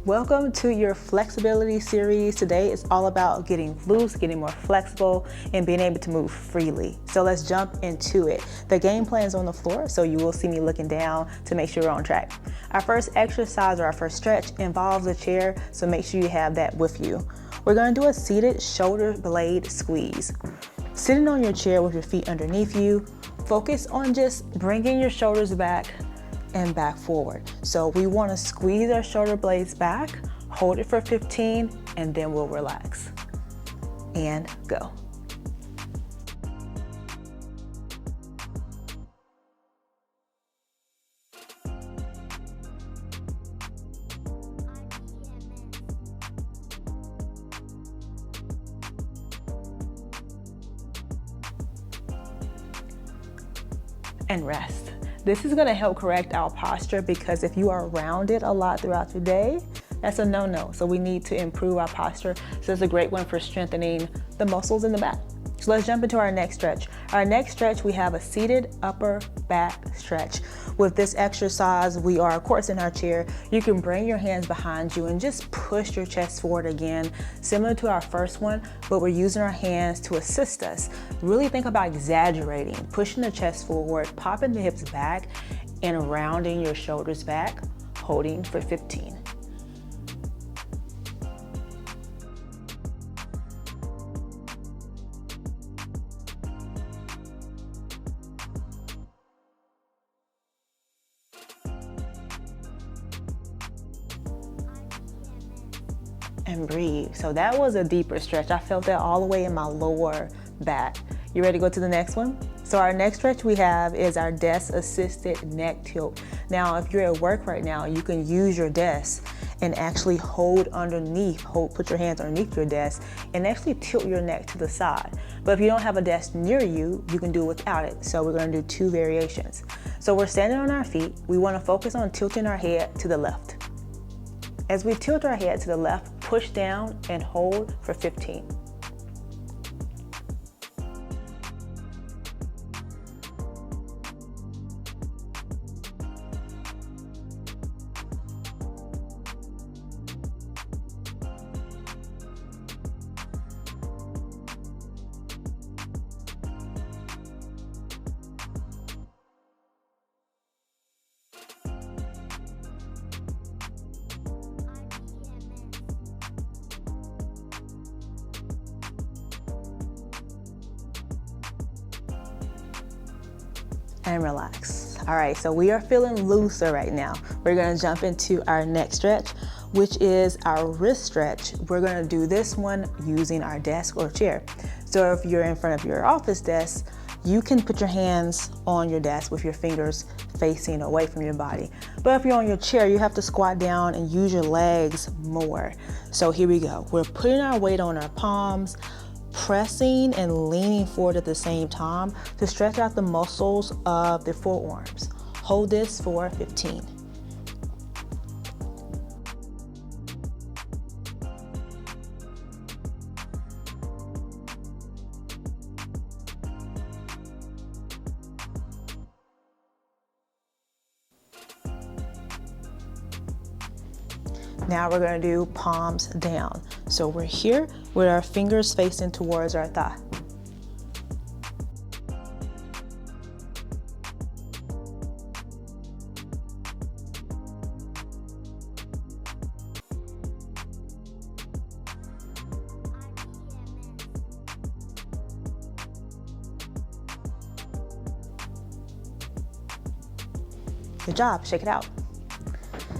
Welcome to your flexibility series. Today is all about getting loose, getting more flexible, and being able to move freely. So let's jump into it. The game plan is on the floor, so you will see me looking down to make sure we're on track. Our first exercise or our first stretch involves a chair, so make sure you have that with you. We're going to do a seated shoulder blade squeeze. Sitting on your chair with your feet underneath you, focus on just bringing your shoulders back and back forward. So we want to squeeze our shoulder blades back, hold it for 15, and then we'll relax. And go. And rest. This is going to help correct our posture because if you are rounded a lot throughout the day, that's a no-no. So we need to improve our posture. So it's a great one for strengthening the muscles in the back. So let's jump into our next stretch. Our next stretch, we have a seated upper back stretch. With this exercise, we are of course in our chair. You can bring your hands behind you and just push your chest forward again, similar to our first one, but we're using our hands to assist us. Really think about exaggerating, pushing the chest forward, popping the hips back, and rounding your shoulders back, holding for 15. And breathe. So that was a deeper stretch. I felt that all the way in my lower back. You ready to go to the next one? So our next stretch we have is our desk assisted neck tilt. Now, if you're at work right now, you can use your desk and actually put your hands underneath your desk and actually tilt your neck to the side. But if you don't have a desk near you, you can do it without it. So we're gonna do two variations. So we're standing on our feet. We wanna focus on tilting our head to the left. As we tilt our head to the left, push down and hold for 15. And relax. All right, so we are feeling looser right now. We're gonna jump into our next stretch, which is our wrist stretch. We're gonna do this one using our desk or chair. So if you're in front of your office desk, you can put your hands on your desk with your fingers facing away from your body. But if you're on your chair, you have to squat down and use your legs more. So here we go. We're putting our weight on our palms, pressing and leaning forward at the same time to stretch out the muscles of the forearms. Hold this for 15. Now we're going to do palms down. So we're here with our fingers facing towards our thigh. Good job, shake it out.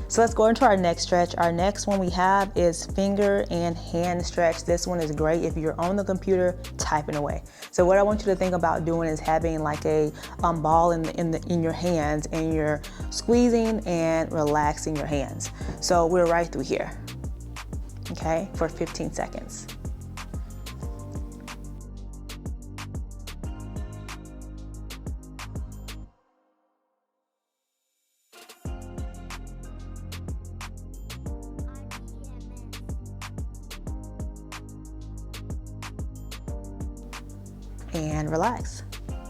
So let's go into our next stretch. Our next one we have is finger and hand stretch. This one is great if you're on the computer typing away. So what I want you to think about doing is having like a ball in your hands, and you're squeezing and relaxing your hands. So we're right through here, okay, for 15 seconds. And relax.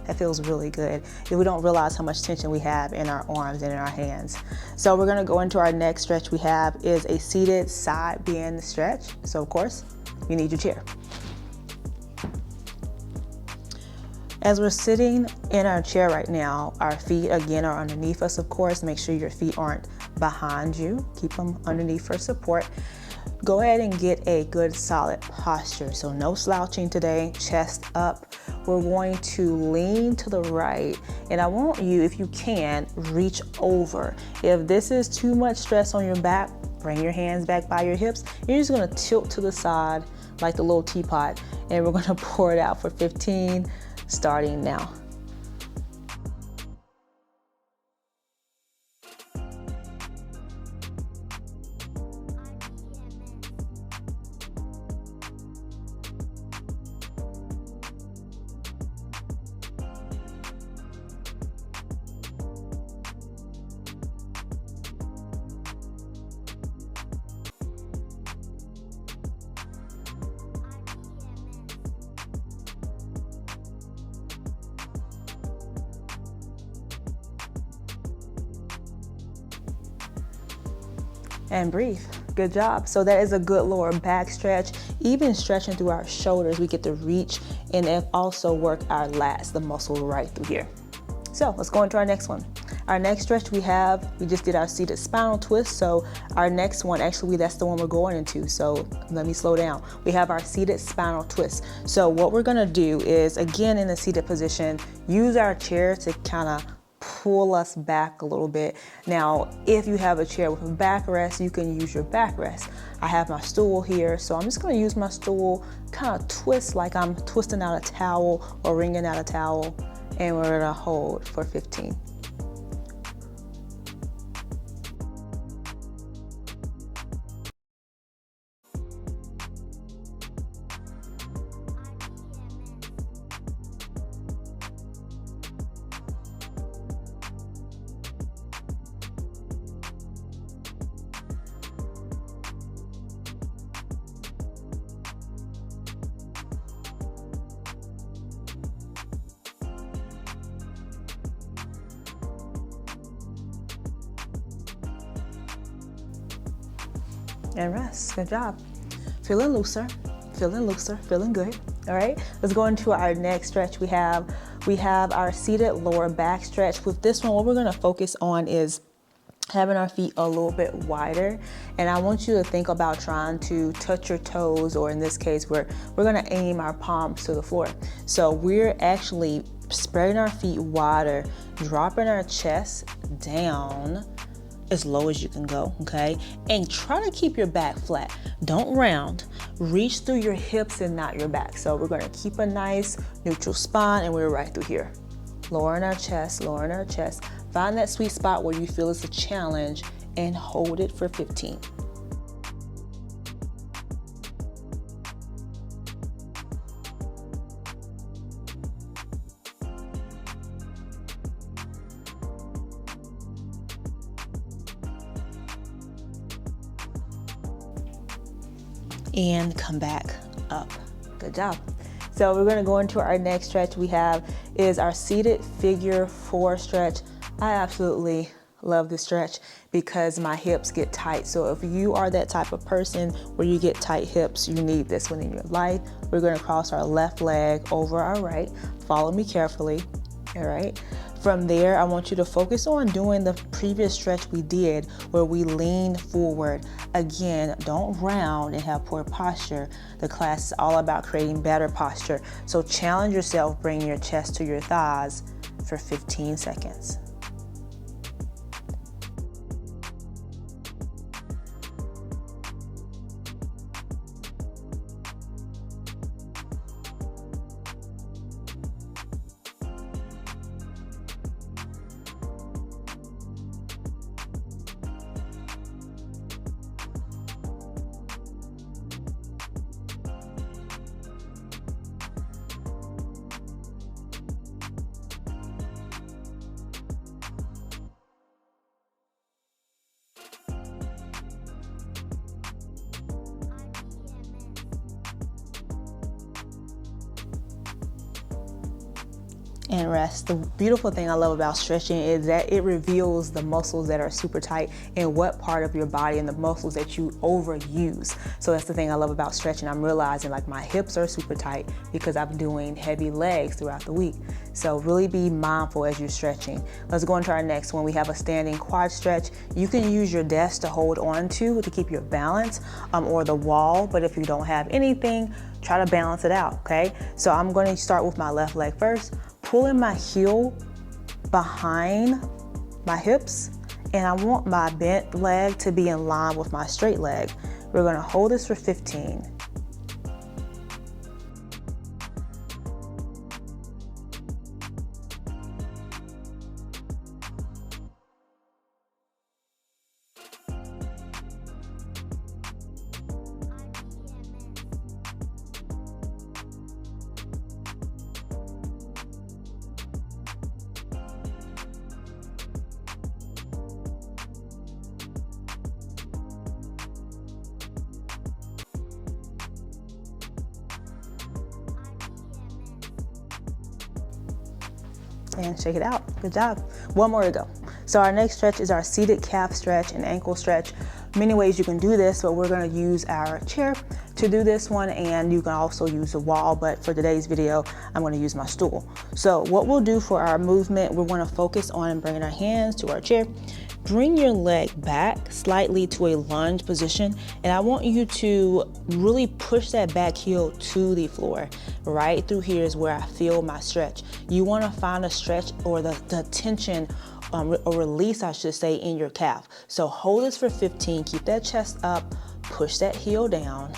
That feels really good. We don't realize how much tension we have in our arms and in our hands. So we're gonna go into our next stretch we have is a seated side bend stretch. So of course, you need your chair. As we're sitting in our chair right now, our feet again are underneath us, of course. Make sure your feet aren't behind you. Keep them underneath for support. Go ahead and get a good solid posture. So no slouching today, chest up. We're going to lean to the right, and I want you, if you can, reach over. If this is too much stress on your back, bring your hands back by your hips. You're just gonna tilt to the side like the little teapot, and we're gonna pour it out for 15, starting now. And breathe. Good job. So that is a good lower back stretch. Even stretching through our shoulders, we get to reach and then also work our lats, the muscle right through here. So let's go into our next one. Our next stretch we just did our seated spinal twist. So our next one, actually that's the one we're going into. So let me slow down. We have our seated spinal twist. So what we're gonna do is, again, in the seated position, use our chair to kind of pull us back a little bit. Now, if you have a chair with a backrest, you can use your backrest. I have my stool here, so I'm just gonna use my stool, kind of twist like I'm twisting out a towel or wringing out a towel, and we're gonna hold for 15. And rest. Good job. Feeling looser, feeling good. All right, let's go into our next stretch. We have our seated lower back stretch. With this one, what we're gonna focus on is having our feet a little bit wider, and I want you to think about trying to touch your toes, or in this case, we're gonna aim our palms to the floor. So we're actually spreading our feet wider, dropping our chest down as low as you can go, okay? And try to keep your back flat. Don't round. Reach through your hips and not your back. So we're gonna keep a nice neutral spine, and we're right through here. Lowering our chest, lowering our chest. Find that sweet spot where you feel it's a challenge and hold it for 15. And come back up. Good job. So we're gonna go into our next stretch we have is our seated figure 4 stretch. I absolutely love this stretch because my hips get tight. So if you are that type of person where you get tight hips, you need this one in your life. We're gonna cross our left leg over our right. Follow me carefully, all right? From there, I want you to focus on doing the previous stretch we did where we lean forward. Again, don't round and have poor posture. The class is all about creating better posture. So challenge yourself, bring your chest to your thighs for 15 seconds. and rest. The beautiful thing I love about stretching is that it reveals the muscles that are super tight and what part of your body and the muscles that you overuse. So that's the thing I love about stretching. I'm realizing like my hips are super tight because I'm doing heavy legs throughout the week. So really be mindful as you're stretching. Let's go into our next one. We have a standing quad stretch. You can use your desk to hold on to keep your balance, or the wall, but if you don't have anything, try to balance it out, okay? So I'm going to start with my left leg first, pulling my heel behind my hips, and I want my bent leg to be in line with my straight leg. We're going to hold this for 15. And shake it out. Good job. One more to go. So our next stretch is our seated calf stretch and ankle stretch. Many ways you can do this, but we're going to use our chair to do this one, and you can also use the wall, but for today's video I'm going to use my stool. So what we'll do for our movement, we're going to focus on bringing our hands to our chair. Bring your leg back slightly to a lunge position, and I want you to really push that back heel to the floor. Right through here is where I feel my stretch. You want to find a stretch or the tension or release, I should say, in your calf. So hold this for 15, keep that chest up, push that heel down.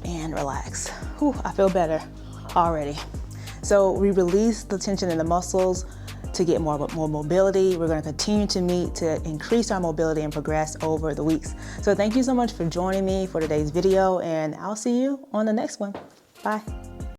And relax. Whew, I feel better already. So we release the tension in the muscles to get more mobility. We're going to continue to meet to increase our mobility and progress over the weeks. So thank you so much for joining me for today's video, and I'll see you on the next one. Bye.